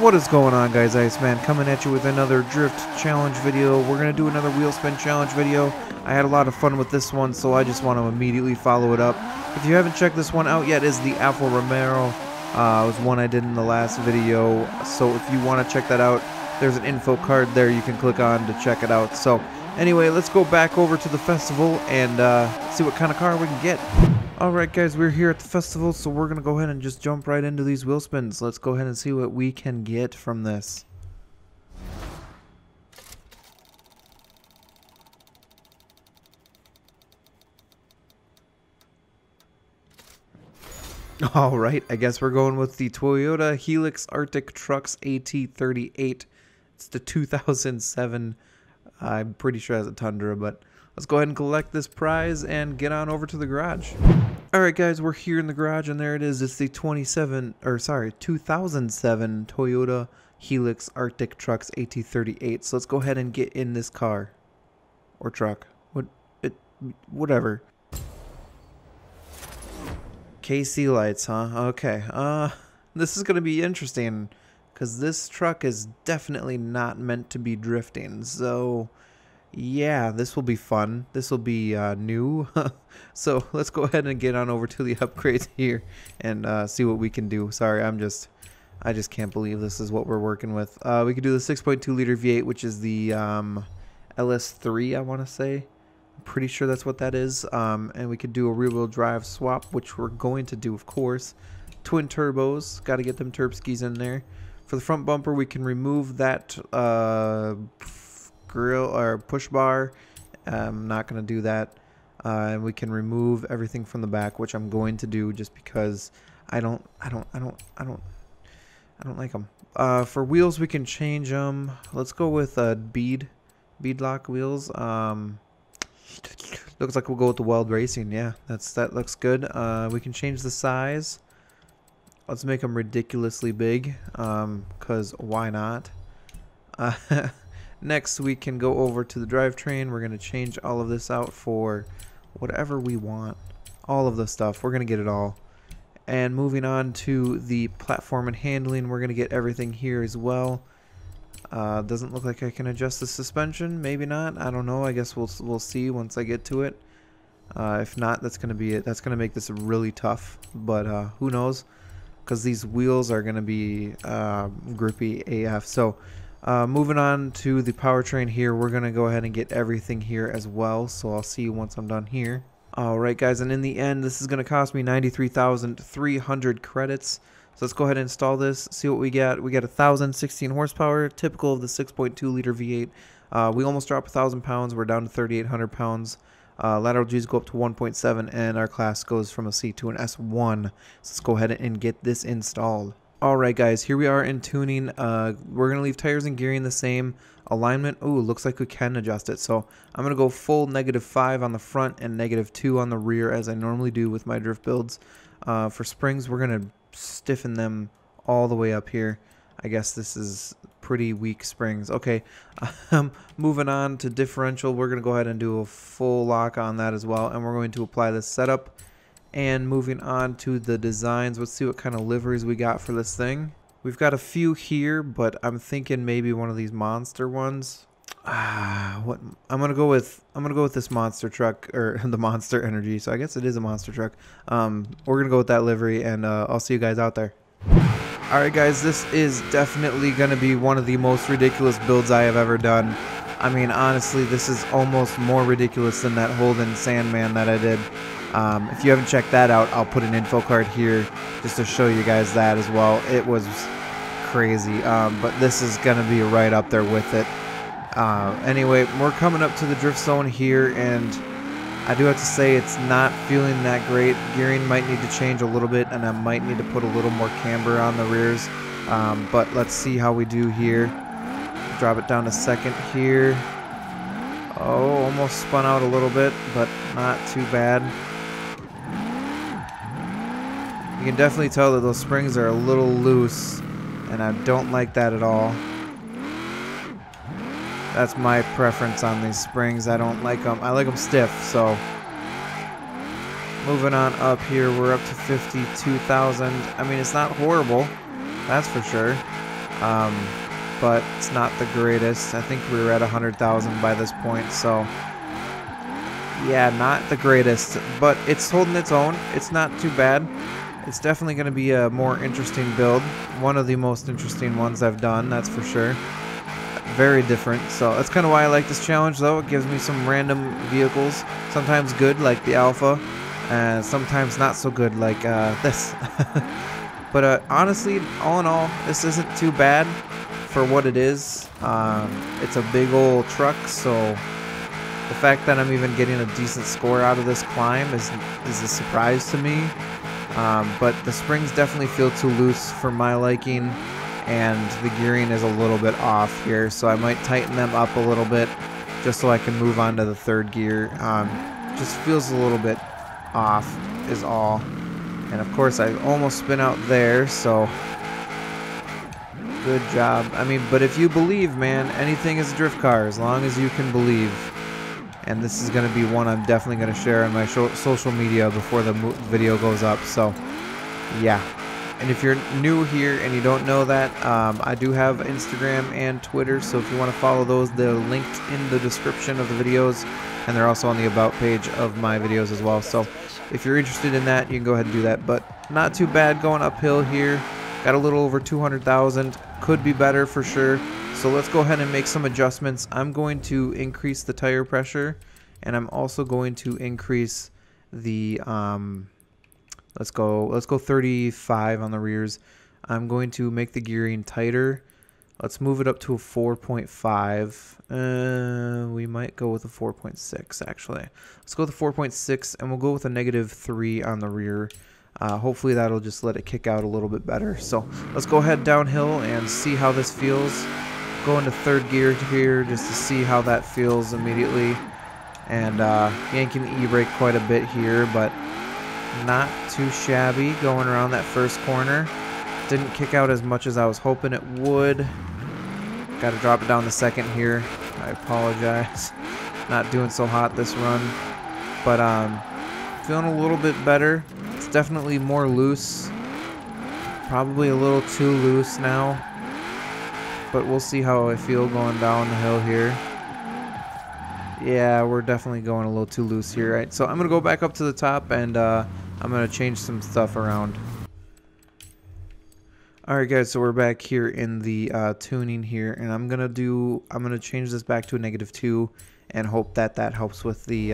What is going on, guys? ICEMAN coming at you with another drift challenge video. We're going to do another wheel spin challenge video. I had a lot of fun with this one, so I just want to immediately follow it up. If you haven't checked this one out yet, it's the Alfa Romero. It was one I did in the last video, so if you want to check that out, there's an info card there you can click on to check it out. So anyway, let's go back over to the festival and see what kind of car we can get. Alright guys, we're here at the festival, so we're going to go ahead and just jump right into these wheel spins. Let's go ahead and see what we can get from this. Alright, I guess we're going with the Toyota Helix Arctic Trucks AT38. It's the 2007, I'm pretty sure it has a Tundra, but let's go ahead and collect this prize and get on over to the garage. Alright guys, we're here in the garage and there it is. It's the 2007 Toyota Helix Arctic Trucks AT38. So let's go ahead and get in this car. Or truck. Whatever. KC lights, huh? Okay. This is going to be interesting because this truck is definitely not meant to be drifting. So yeah, this will be fun. This will be new. So let's go ahead and get on over to the upgrades here and see what we can do. Sorry, I just can't believe this is what we're working with. We could do the 6.2 liter V8, which is the LS3, I want to say. I'm pretty sure that's what that is. And we could do a rear-wheel drive swap, which we're going to do, of course. Twin turbos, got to get them turb skis in there. For the front bumper, we can remove that grill or push bar. I'm not going to do that. And we can remove everything from the back, which I'm going to do just because I don't like them. For wheels, we can change them. Let's go with bead lock wheels. Looks like we'll go with the Wild Racing. Yeah, that looks good. We can change the size. Let's make them ridiculously big, cause why not? Next, we can go over to the drivetrain. We're gonna change all of this out for whatever we want. All of the stuff. We're gonna get it all. And moving on to the platform and handling, we're gonna get everything here as well. Doesn't look like I can adjust the suspension. Maybe not. I don't know. I guess we'll see once I get to it. If not, that's gonna be it. That's gonna make this really tough. But who knows? Because these wheels are gonna be grippy AF. So moving on to the powertrain here, we're gonna go ahead and get everything here as well. So I'll see you once I'm done here. Alright guys, and in the end, this is gonna cost me 93,300 credits. So let's go ahead and install this, see what we get. We get 1,016 horsepower, typical of the 6.2 liter V8. We almost dropped 1,000 pounds. We're down to 3,800 pounds. Lateral G's go up to 1.7, and our class goes from a C to an S1. So let's go ahead and get this installed. Alright guys, here we are in tuning. We're going to leave tires and gearing the same. Alignment, ooh, looks like we can adjust it. So I'm going to go full -5 on the front and -2 on the rear, as I normally do with my drift builds. For springs, we're going to stiffen them all the way up here. I guess this is pretty weak springs. Okay, moving on to differential, we're going to go ahead and do a full lock on that as well, and we're going to apply this setup. And moving on to the designs, let's see what kind of liveries we got for this thing. We've got a few here, but I'm thinking maybe one of these monster ones. What I'm gonna go with this monster truck, or the Monster Energy. So I guess it is a monster truck. We're gonna go with that livery, and I'll see you guys out there. Alright guys, this is definitely gonna be one of the most ridiculous builds I have ever done. I mean, honestly, this is almost more ridiculous than that Holden Sandman that I did. If you haven't checked that out, I'll put an info card here just to show you guys that as well. It was crazy, but this is gonna be right up there with it. Anyway, we're coming up to the drift zone here, and I do have to say it's not feeling that great. Gearing might need to change a little bit, and I might need to put a little more camber on the rears. But let's see how we do here. Drop it down to second here. Oh, almost spun out a little bit, but not too bad. You can definitely tell that those springs are a little loose, and I don't like that at all. That's my preference on these springs. I don't like them. I like them stiff, so. Moving on up here, we're up to 52,000. I mean, it's not horrible, that's for sure. but it's not the greatest. I think we were at 100,000 by this point, so yeah, not the greatest, but it's holding its own. It's not too bad. It's definitely going to be a more interesting build. One of the most interesting ones I've done, that's for sure. Very different, so that's kind of why I like this challenge, though. It gives me some random vehicles, sometimes good like the Alpha, and sometimes not so good like this. But honestly, all in all, this isn't too bad for what it is. It's a big old truck, so the fact that I'm even getting a decent score out of this climb is a surprise to me. But the springs definitely feel too loose for my liking, and the gearing is a little bit off here, so I might tighten them up a little bit just so I can move on to the third gear. Just feels a little bit off is all. And of course I almost spin out there, so good job. I mean, but if you believe, man, anything is a drift car as long as you can believe. And this is going to be one I'm definitely going to share on my social media before the video goes up. So, yeah. And if you're new here and you don't know that, I do have Instagram and Twitter. So if you want to follow those, they're linked in the description of the videos. And they're also on the About page of my videos as well. So if you're interested in that, you can go ahead and do that. But not too bad going uphill here. Got a little over 200,000. Could be better for sure. So let's go ahead and make some adjustments. I'm going to increase the tire pressure, and I'm also going to increase the let's go 35 on the rears. I'm going to make the gearing tighter. Let's move it up to a 4.5. We might go with a 4.6 actually. Let's go with a 4.6, and we'll go with a -3 on the rear. Hopefully that'll just let it kick out a little bit better. So let's go ahead downhill and see how this feels. Go into third gear here just to see how that feels immediately. And yanking the e-brake quite a bit here, but not too shabby going around that first corner. Didn't kick out as much as I was hoping it would. Got to drop it down the second here. I apologize. Not doing so hot this run. But feeling a little bit better. It's definitely more loose. Probably a little too loose now. But we'll see how I feel going down the hill here. Yeah, we're definitely going a little too loose here, right? So I'm going to go back up to the top, and I'm going to change some stuff around. Alright guys, so we're back here in the tuning here, and I'm going to change this back to a -2 and hope that that helps with the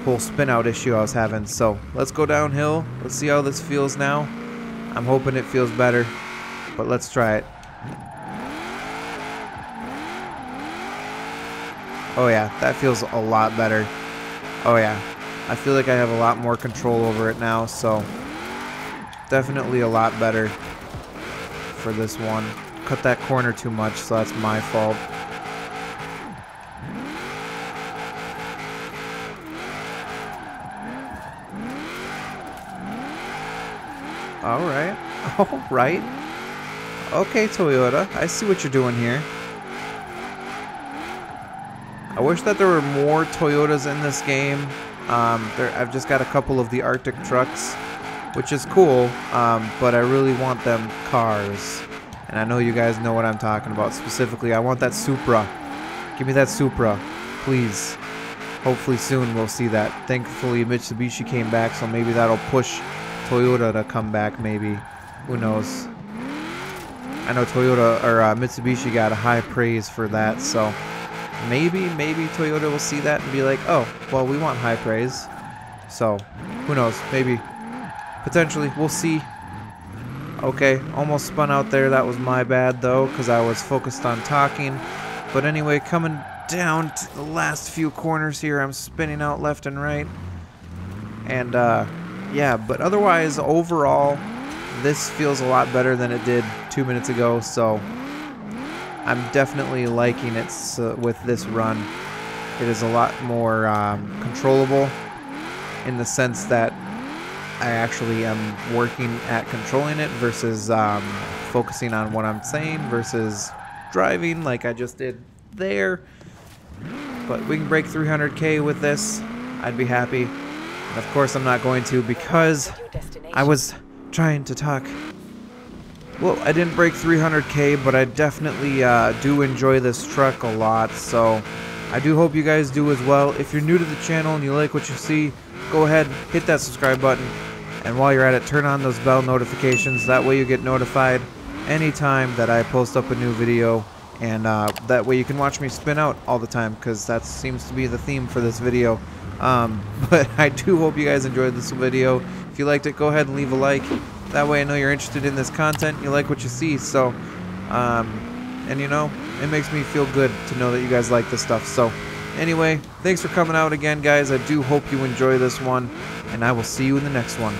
whole spin out issue I was having. So let's go downhill. Let's see how this feels now. I'm hoping it feels better, but let's try it. Oh yeah, that feels a lot better. Oh yeah, I feel like I have a lot more control over it now, so definitely a lot better for this one. Cut that corner too much, so that's my fault. Alright, alright. Okay, Toyota, I see what you're doing here. I wish that there were more Toyotas in this game. I've just got a couple of the Arctic trucks, which is cool, but I really want them cars. And I know you guys know what I'm talking about. Specifically, I want that Supra. Give me that Supra, please. Hopefully soon we'll see that. Thankfully Mitsubishi came back, so maybe that'll push Toyota to come back, maybe. Who knows? I know Toyota, or Mitsubishi got a high praise for that, so maybe Toyota will see that and be like, oh, well, we want high praise. So, who knows? Maybe. Potentially. We'll see. Okay, almost spun out there. That was my bad, though, because I was focused on talking. But anyway, coming down to the last few corners here, I'm spinning out left and right. And, yeah, but otherwise, overall, this feels a lot better than it did 2 minutes ago, so I'm definitely liking it with this run. It is a lot more controllable in the sense that I actually am working at controlling it versus focusing on what I'm saying versus driving like I just did there. But we can break 300K with this. I'd be happy. And of course I'm not going to because I was trying to talk. Well, I didn't break 300K, but I definitely do enjoy this truck a lot, so I do hope you guys do as well. If you're new to the channel and you like what you see, go ahead, hit that subscribe button, and while you're at it, turn on those bell notifications. That way you get notified anytime that I post up a new video, and that way you can watch me spin out all the time, because that seems to be the theme for this video. But I do hope you guys enjoyed this video. If you liked it, go ahead and leave a like. That way I know you're interested in this content, you like what you see, so, and you know, it makes me feel good to know that you guys like this stuff. So, anyway, thanks for coming out again, guys. I do hope you enjoy this one, and I will see you in the next one.